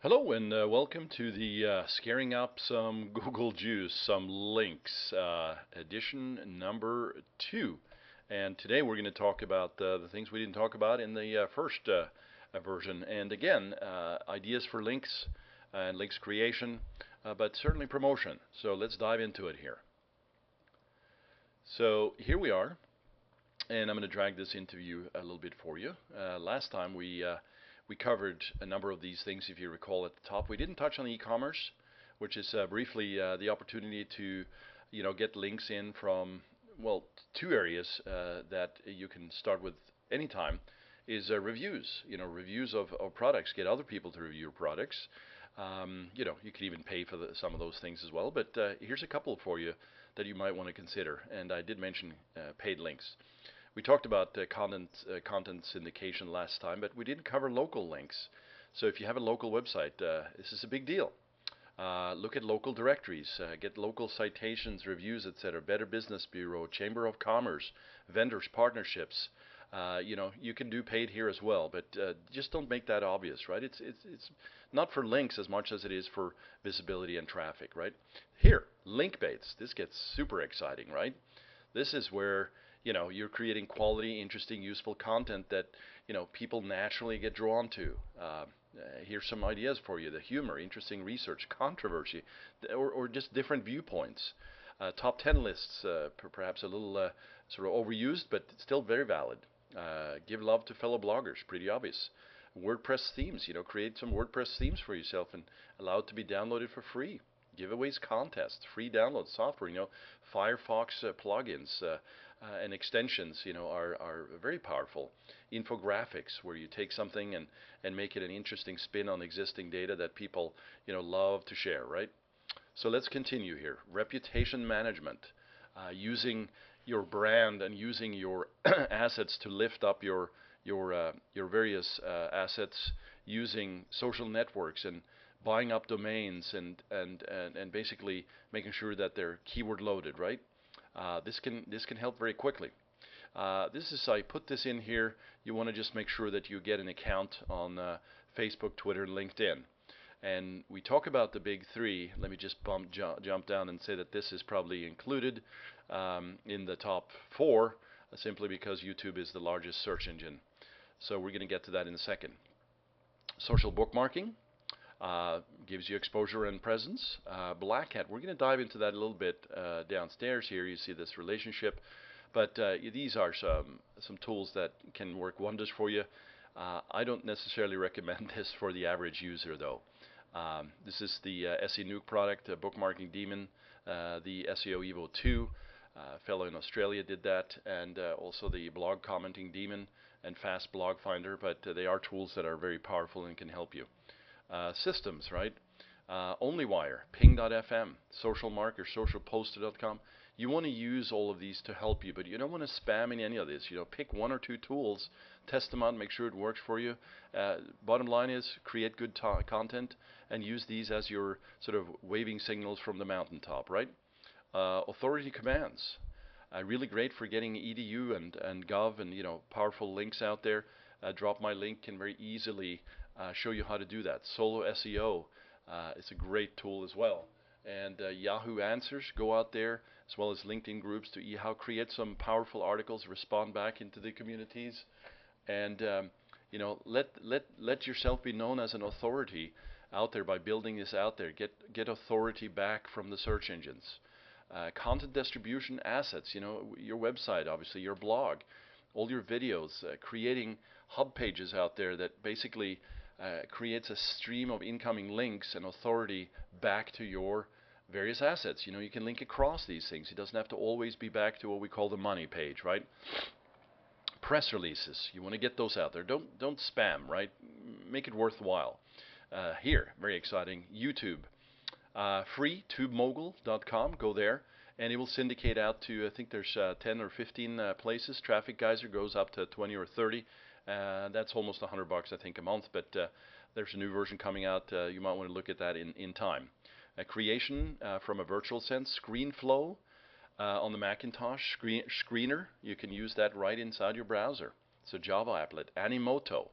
Hello and welcome to the Scaring Up Some Google Juice, Some Links, edition number 2. And today we're going to talk about the things we didn't talk about in the first version. And again, ideas for links and links creation, but certainly promotion. So let's dive into it here. So here we are, and I'm going to drag this interview a little bit for you. Last time we covered a number of these things, if you recall at the top. We didn't touch on e-commerce, which is briefly the opportunity to, get links in from, well, two areas that you can start with anytime is reviews. Reviews of products. Get other people to review your products. You could even pay for some of those things as well. But here's a couple for you that you might want to consider. And I did mention paid links. We talked about content syndication last time, but we didn't cover local links. So if you have a local website, this is a big deal. Look at local directories, get local citations, reviews, etc. Better Business Bureau, Chamber of Commerce, vendors, partnerships. You can do paid here as well, but just don't make that obvious, right? It's not for links as much as it is for visibility and traffic, right? Here, link baits. This gets super exciting, right? This is where you're creating quality, interesting, useful content that people naturally get drawn to. Here's some ideas for you: the humor, interesting research, controversy, or just different viewpoints. Top 10 lists, perhaps a little sort of overused, but still very valid. Give love to fellow bloggers, pretty obvious. WordPress themes, create some WordPress themes for yourself and allow it to be downloaded for free. Giveaways, contests, free download software, Firefox plugins and extensions, are very powerful. Infographics, where you take something and make it an interesting spin on existing data that people, love to share, right? So let's continue here. Reputation management, using your brand and using your assets to lift up your various assets, using social networks and buying up domains and basically making sure that they're keyword loaded, right? This can help very quickly. I put this in here. You want to just make sure that you get an account on Facebook, Twitter, and LinkedIn. And we talk about the big three. Let me just jump down and say that this is probably included in the top 4, simply because YouTube is the largest search engine. So we're going to get to that in a second. Social bookmarking. Gives you exposure and presence. Black Hat, we're going to dive into that a little bit downstairs here. You see this relationship, but these are some tools that can work wonders for you. I don't necessarily recommend this for the average user, though. This is the SE Nuke product, Bookmarking Demon, the SEO Evo 2. A fellow in Australia did that, and also the Blog Commenting Demon and Fast Blog Finder, but they are tools that are very powerful and can help you. Systems, right? OnlyWire, Ping.fm, Social Marker, SocialPoster.com. You want to use all of these to help you, but you don't want to spam in any of this. Pick 1 or 2 tools, test them out, make sure it works for you. Bottom line is create good content and use these as your sort of waving signals from the mountaintop, right? Authority commands. Really great for getting edu and gov and powerful links out there. Drop My Link can very easily show you how to do that. Solo SEO is a great tool as well. And Yahoo Answers, go out there, as well as LinkedIn groups to create some powerful articles, respond back into the communities, and let yourself be known as an authority out there by building this out there. Get authority back from the search engines. Content distribution assets, your website, obviously your blog, all your videos, creating hub pages out there that basically creates a stream of incoming links and authority back to your various assets. You can link across these things. It doesn't have to always be back to what we call the money page, right? Press releases, you want to get those out there. Don't spam, right? Make it worthwhile. Here, very exciting, YouTube. Free, tubemogul.com, go there, and it will syndicate out to, I think there's 10 or 15 places. Traffic Geyser goes up to 20 or 30. That's almost $100, I think, a month, but there's a new version coming out. You might want to look at that in time. Creation from a virtual sense, ScreenFlow on the Macintosh, Screener. You can use that right inside your browser. It's a Java applet. Animoto.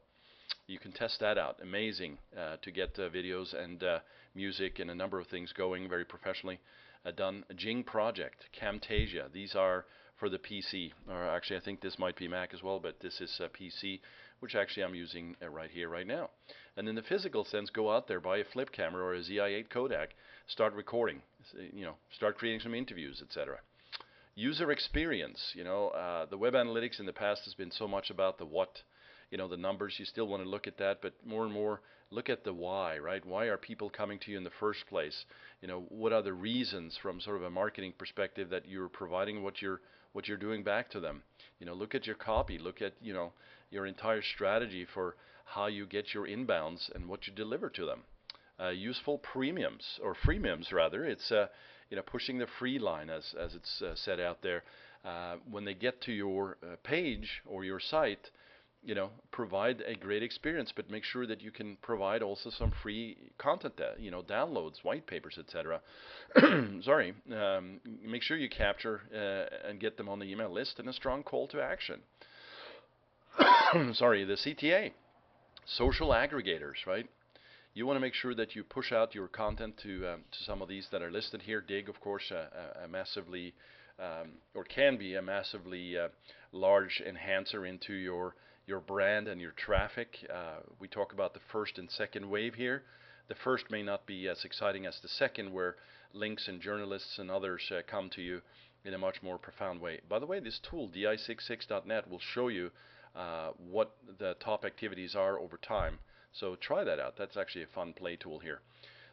You can test that out. Amazing to get videos and music and a number of things going very professionally done. Jing Project, Camtasia. These are for the PC, or actually I think this might be Mac as well, but this is PC, which actually I'm using right here, right now. And in the physical sense, go out there, buy a flip camera or a ZI-8 Kodak, start recording, start creating some interviews, etc. User experience, the web analytics in the past has been so much about the what, the numbers. You still want to look at that, but more and more look at the why, right? Why are people coming to you in the first place? What are the reasons from sort of a marketing perspective that you're providing what you're doing back to them? Look at your copy, look at, your entire strategy for how you get your inbounds and what you deliver to them. Useful premiums, or freemiums rather. It's pushing the free line as it's said out there. When they get to your page or your site, provide a great experience, but make sure that you can provide also some free content, downloads, white papers, etc. Sorry, make sure you capture and get them on the email list, and a strong call to action. Sorry, the CTA, social aggregators, right? You want to make sure that you push out your content to some of these that are listed here. Digg, of course, a massively, or can be a massively large enhancer into your brand and your traffic. We talk about the first and second wave here. The first may not be as exciting as the second, where links and journalists and others come to you in a much more profound way. By the way, this tool, di66.net, will show you what the top activities are over time. So try that out. That's actually a fun play tool here.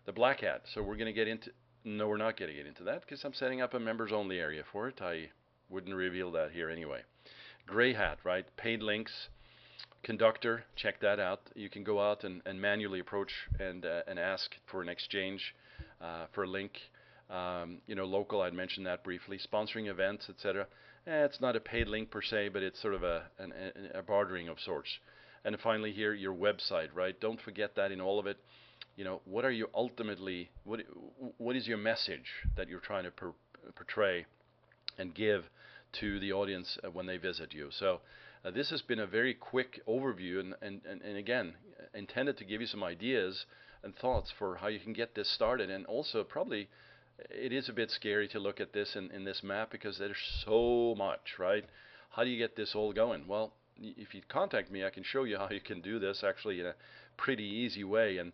The Black Hat. So we're going to get into... No, we're not going to get into that because I'm setting up a members only area for it. I wouldn't reveal that here anyway. Gray Hat, right? Paid links. Conductor, check that out. You can go out and manually approach and ask for an exchange for a link. Local, I'd mentioned that briefly. Sponsoring events, etc. It's not a paid link per se, but it's sort of a bartering of sorts. And finally here, your website, right? Don't forget that in all of it. What are you ultimately, what is your message that you're trying to portray and give to the audience when they visit you? So this has been a very quick overview and again, intended to give you some ideas and thoughts for how you can get this started. And also probably it is a bit scary to look at this in this map because there's so much, right? How do you get this all going? Well, if you contact me, I can show you how you can do this actually in a pretty easy way, and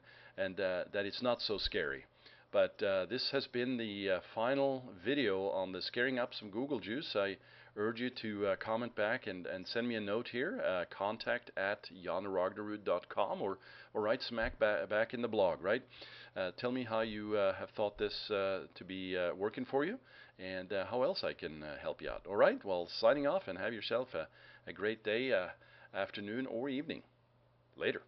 that it's not so scary. But this has been the final video on the scaring up some Google Juice. I urge you to comment back and send me a note here, contact@janragnerud.com, or write smack back in the blog, right? Tell me how you have thought this to be working for you, and how else I can help you out. All right, well, signing off, and have yourself a great day, afternoon, or evening. Later.